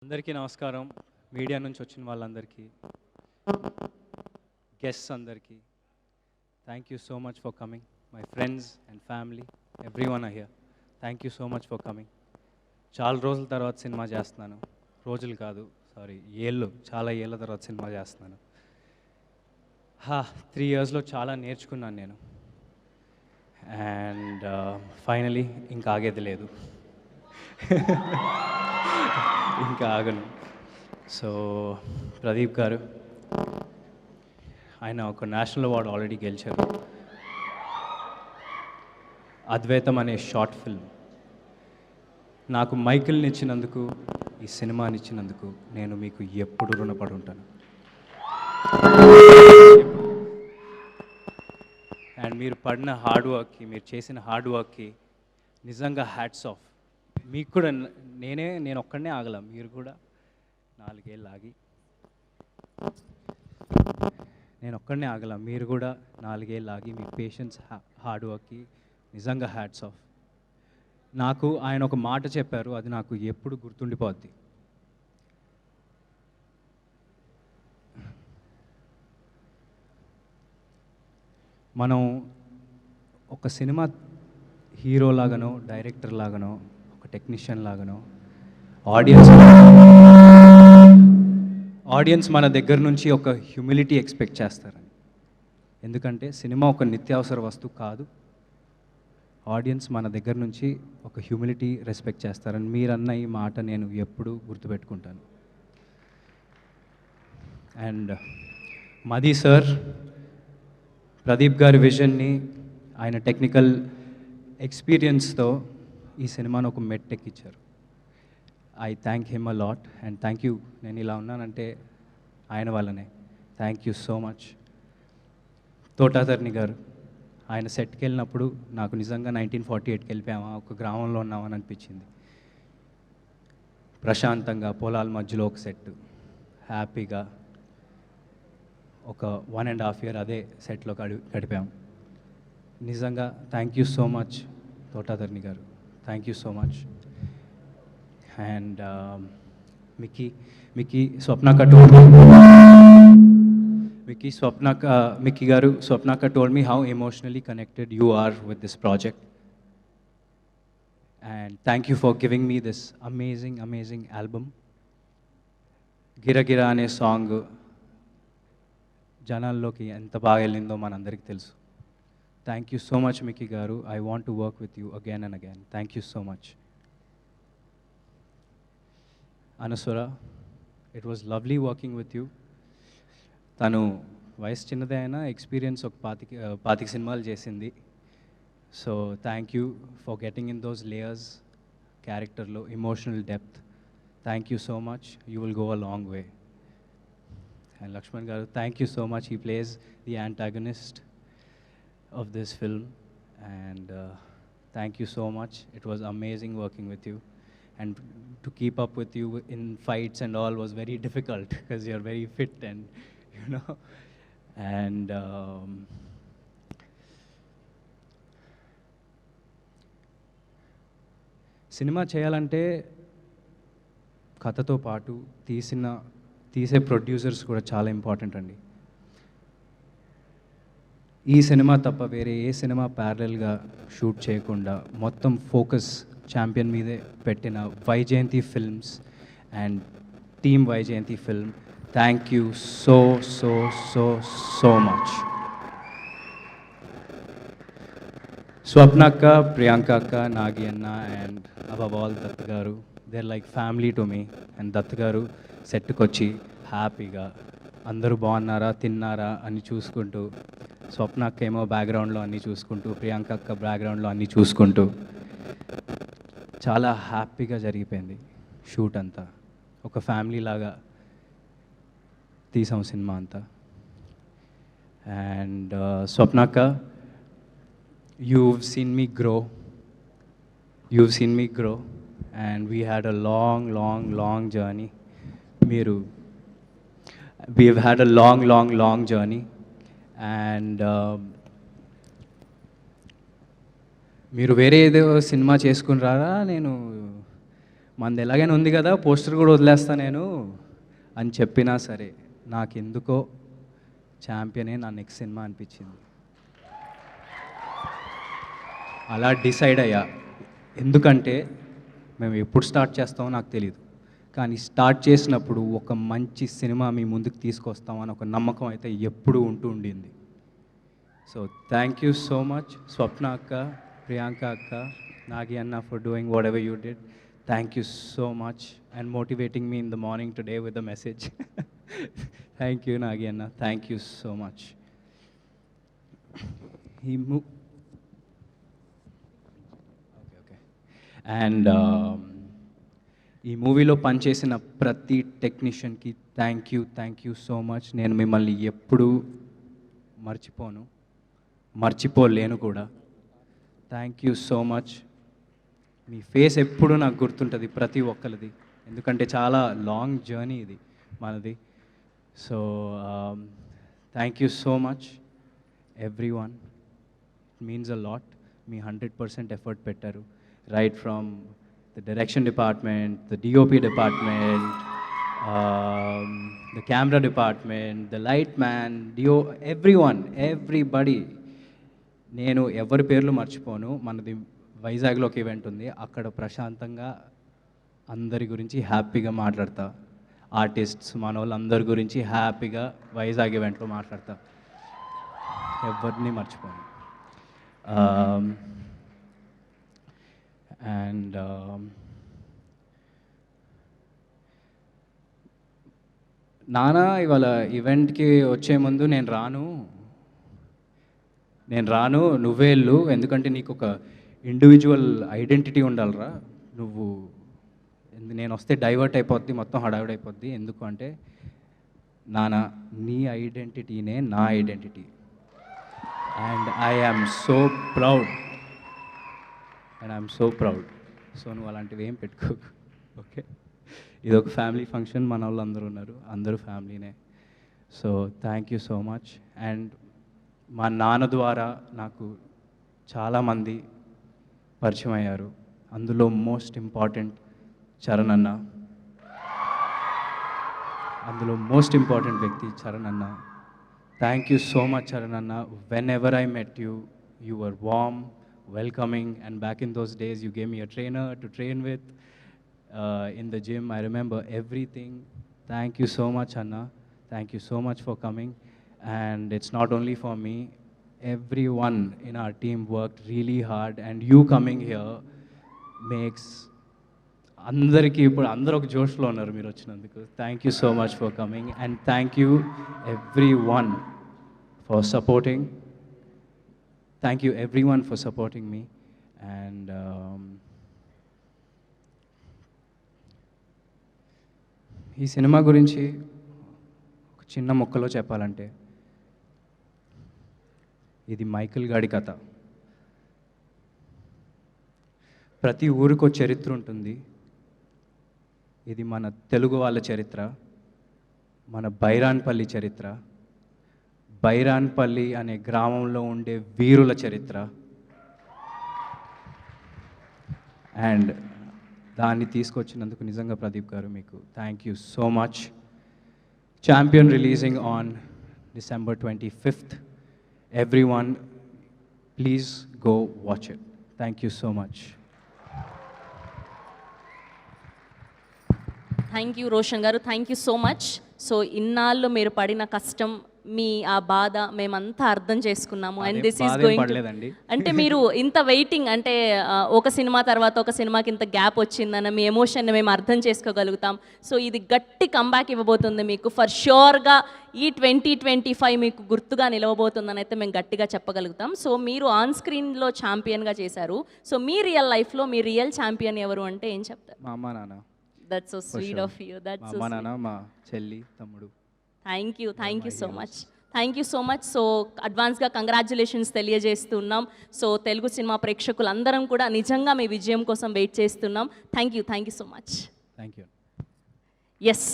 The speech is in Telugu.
అందరికీ నమస్కారం. మీడియా నుంచి వచ్చిన వాళ్ళందరికీ, గెస్ట్స్ అందరికీ thank you so much for coming. My friends and family, everyone are here. Thank you so much for coming. చాలా రోజుల తర్వాత సినిమా చేస్తున్నాను. రోజులు కాదు, సారీ, చాలా ఏళ్ళ తర్వాత సినిమా చేస్తున్నాను. 3 yearsలో చాలా నేర్చుకున్నాను నేను. అండ్ ఫైనలీ ఇంకా ఆగేది లేదు. ఇంకా ఆగను. సో ప్రదీప్ గారు, ఆయన ఒక నేషనల్ అవార్డు ఆల్రెడీ గెలిచారు. అద్వైతం అనే షార్ట్ ఫిల్మ్ నాకు మైకిల్ని ఇచ్చినందుకు, ఈ సినిమాని ఇచ్చినందుకు నేను మీకు ఎప్పుడు రుణపడి ఉంటాను. అండ్ మీరు పడిన హార్డ్ వర్క్కి, మీరు చేసిన హార్డ్ వర్క్కి నిజంగా హ్యాట్స్ ఆఫ్. మీకు కూడా నేను ఒక్కడనే ఆగల, మీరు కూడా 4 ఏళ్ళు ఆగి, నేను ఒక్కడనే ఆగల, మీరు కూడా 4 ఏళ్ళు ఆగి, మీ పేషెన్స్, హార్డ్ వర్క్కి నిజంగా హ్యాట్స్ ఆఫ్. నాకు ఆయన ఒక మాట చెప్పారు, అది నాకు ఎప్పుడు గుర్తుండిపోద్ది. మనం ఒక సినిమా హీరో లాగానో, డైరెక్టర్ లాగానో, ఒక టెక్నీషియన్ లాగానో ఆడియన్స్ మన దగ్గర నుంచి ఒక హ్యూమిలిటీ ఎక్స్పెక్ట్ చేస్తారని. ఎందుకంటే సినిమా ఒక నిత్యావసర వస్తువు కాదు. ఆడియన్స్ మన దగ్గర నుంచి ఒక హ్యూమిలిటీ రెస్పెక్ట్ చేస్తారని మీరన్న ఈ మాట నేను ఎప్పుడూ గుర్తుపెట్టుకుంటాను. అండ్ మది సార్, ప్రదీప్ గారి విజన్ని, ఆయన టెక్నికల్ ఎక్స్పీరియన్స్తో ఈ సినిమాను ఒక మెట్టెక్కిచ్చారు. I thank him a lot and thank you. నేను ఇలా ఉన్నానంటే ఆయన వల్లనే. Thank you so much. Thota Tharani garu, ఆయన సెట్కి వెళ్ళినప్పుడు నాకు నిజంగా 1948కి వెళ్ళిపోయామా, ఒక గ్రామంలో ఉన్నామని అనిపించింది. ప్రశాంతంగా పొలాల మధ్యలో ఒక సెట్, హ్యాపీగా ఒక 1.5 year అదే సెట్లో గడిపాం. నిజంగా thank you so much Thota Tharani garu, thank you so much. And Mickey స్వప్నక్క told me how emotionally connected you are with this project. And thank you for giving me this amazing album. గిరా గిరా అనే సాంగ్ జనాల్లోకి ఎంత బాగా వెళ్ళిందో మనందరికీ తెలుసు. Thank you so much Mickey garu. I want to work with you again and again. Thank you so much. Anaswara, it was lovely working with you. తను వయసు చిన్నదే అయినా ఎక్స్పీరియన్స్ ఒక 25 సినిమాలు చేసింది. So thank you for getting in those layers, క్యారెక్టర్లో emotional depth. Thank you so much. You will go a long way. And Lakshman garu, thank you so much. He plays the antagonist of this film, and thank you so much. It was amazing working with you, and to keep up with you in fights and all was very difficult because you're very fit and you know. And cinema చేయాలంటే కథతో పాటు తీసే ప్రొడ్యూసర్స్ కూడా చాలా ఇంపార్టెంట్ అండి. ఈ సినిమా తప్ప వేరే ఏ సినిమా ప్యారలల్గా షూట్ చేయకుండా మొత్తం ఫోకస్ ఛాంపియన్ మీదే పెట్టిన Vyjayanthi films and team Vyjayanthi film, thank you so so so so much. స్వప్నక్క, ప్రియాంక అక్క, నాగి అన్న and above all Dutt garu, they are like family to me. And Dutt garu సెట్కి వచ్చి హ్యాపీగా అందరూ బాగున్నారా, తిన్నారా అని చూసుకుంటూ, స్వప్న అక్క ఏమో బ్యాక్గ్రౌండ్లో అన్నీ చూసుకుంటూ, ప్రియాంక అక్క బ్యాక్గ్రౌండ్లో అన్నీ చూసుకుంటూ చాలా హ్యాపీగా జరిగిపోయింది షూట్ అంతా. ఒక ఫ్యామిలీ లాగా తీసాం సినిమా అంతా. అండ్ స్వప్న అక్క, you've seen me grow and we had a long journey. We've had a long journey. And మీరు వేరే ఏదో సినిమా చేసుకుని రారా, నేను మనది ఎలాగైనా ఉంది కదా, పోస్టర్ కూడా వదిలేస్తా నేను అని చెప్పినా సరే నాకెందుకో ఛాంపియనే నా నెక్స్ట్ సినిమా అనిపించింది. అలా డిసైడ్ అయ్యా. ఎందుకంటే మేము ఎప్పుడు స్టార్ట్ చేస్తామో నాకు తెలియదు, కానీ స్టార్ట్ చేసినప్పుడు ఒక మంచి సినిమా మీ ముందుకు తీసుకొస్తామని ఒక నమ్మకం అయితే ఎప్పుడూ ఉంటూ ఉండింది. So thank you so much Swapna అక్క, ప్రియాంక అక్క, నాగి అన్న for doing whatever you did. Thank you so much and motivating me in the morning today with the message. Thank you Nagi అన్న, thank you so much. And ఈ మూవీలో పనిచేసిన ప్రతి టెక్నీషియన్కి థ్యాంక్ యూ సో మచ్. నేను మిమ్మల్ని ఎప్పుడూ మర్చిపోలేను కూడా. Thank you so much. మీ ఫేస్ ఎప్పుడు నాకు గుర్తుంటుంది ప్రతి ఒక్కరిది, ఎందుకంటే చాలా లాంగ్ జర్నీ ఇది మనది. So thank you so much every one, it means a lot. Me 100% effort పెట్టారు, right from the direction department, the DOP department, the camera department, the light man, everybody. నేను ఎవరి పేర్లు మర్చిపోను. మనది వైజాగ్లో ఒక ఈవెంట్ ఉంది, అక్కడ ప్రశాంతంగా అందరి గురించి హ్యాపీగా మాట్లాడతా. ఆర్టిస్ట్స్ మన వాళ్ళందరి గురించి హ్యాపీగా వైజాగ్ ఈవెంట్లో మాట్లాడతా, ఎవరిని మర్చిపోను. అండ్ నానా ఇవాళ ఈవెంట్కి వచ్చే ముందు నేను రాను నువ్వే వెళ్ళు, ఎందుకంటే నీకు ఒక ఇండివిజువల్ ఐడెంటిటీ ఉండాలిరా, నువ్వు నేను వస్తే డైవర్ట్ అయిపోద్ది, మొత్తం హడావిడి అయిపోద్ది. ఎందుకు అంటే నానా నీ ఐడెంటిటీనే నా identity, and I am so proud. So నువ్వు అలాంటివి ఏం పెట్టుకోకు, ఓకే? ఇది ఒక ఫ్యామిలీ ఫంక్షన్, మన వాళ్ళు అందరూ ఉన్నారు, అందరూ ఫ్యామిలీనే. So thank you so much. And మా నాన్న ద్వారా నాకు చాలామంది పరిచయం అయ్యారు, అందులో మోస్ట్ ఇంపార్టెంట్ చరణ్ అన్న, వ్యక్తి చరణ్ అన్న. Thank you so much Charan అన్న. Whenever I met you, you were warm, welcoming, and back in those days you gave me a trainer to train with in the gym. I remember everything. Thank you so much Anna, thank you so much for coming. And it's not only for me, everyone in our team worked really hard, and you coming here makes అందరికీ ఇప్పుడు అందరూ ఒక జోష్లో ఉన్నారు మీరు వచ్చినందుకు. Thank you so much for coming, and thank you every one for supporting. Thank you everyone for supporting me. And ఈ సినిమా గురించి ఒక చిన్న ముక్కలో చెప్పాలంటే, ఇది మైకేల్ గాడి కథ. ప్రతి ఊరికో చరిత్ర ఉంటుంది. ఇది మన తెలుగు వాళ్ళ చరిత్ర, మన బైరాన్పల్లి చరిత్ర, బైరాన్పల్లి అనే గ్రామంలో ఉండే వీరుల చరిత్ర. అండ్ దాన్ని తీసుకొచ్చినందుకు నిజంగా ప్రదీప్ గారు మీకు thank you so much. Champion releasing on December 25th. Everyone, please go watch it. Thank you so much. Thank you Roshan garu, thank you so much. So ఇన్నాళ్ళు మీరు పడిన కష్టం, మీ ఆ బాధ మేమంతా అర్థం చేసుకున్నాము. అండ్ దిస్ ఈస్ గోయింగ్, అంటే మీరు ఇంత వెయిటింగ్, అంటే ఒక సినిమా తర్వాత ఒక సినిమాకి ఇంత గ్యాప్ వచ్చిందన్న మీ ఎమోషన్ని మేము అర్థం చేసుకోగలుగుతాం. సో ఇది గట్టి కంబ్యాక్ ఇవ్వబోతుంది మీకు, ఫర్ ష్యూర్గా ఈ 2025 మీకు గుర్తుగా నిలవబోతుందని అయితే మేము గట్టిగా చెప్పగలుగుతాం. సో మీరు ఆన్ స్క్రీన్లో ఛాంపియన్గా చేశారు. సో మీ రియల్ లైఫ్లో మీ రియల్ ఛాంపియన్ ఎవరు అంటే ఏం చెప్తారు? మా అమ్మ నాన్న. That's so sweet of you. That's so sweet. మా చెల్లి తమ్ముడు. Thank you so much. Thank you so much. So అడ్వాన్స్గా కంగ్రాచ్యులేషన్స్ తెలియజేస్తున్నాం. సో తెలుగు సినిమా ప్రేక్షకులందరం కూడా నిజంగా మీ విజయం కోసం వెయిట్ చేస్తున్నాం. Thank you so much. Thank you. Yes.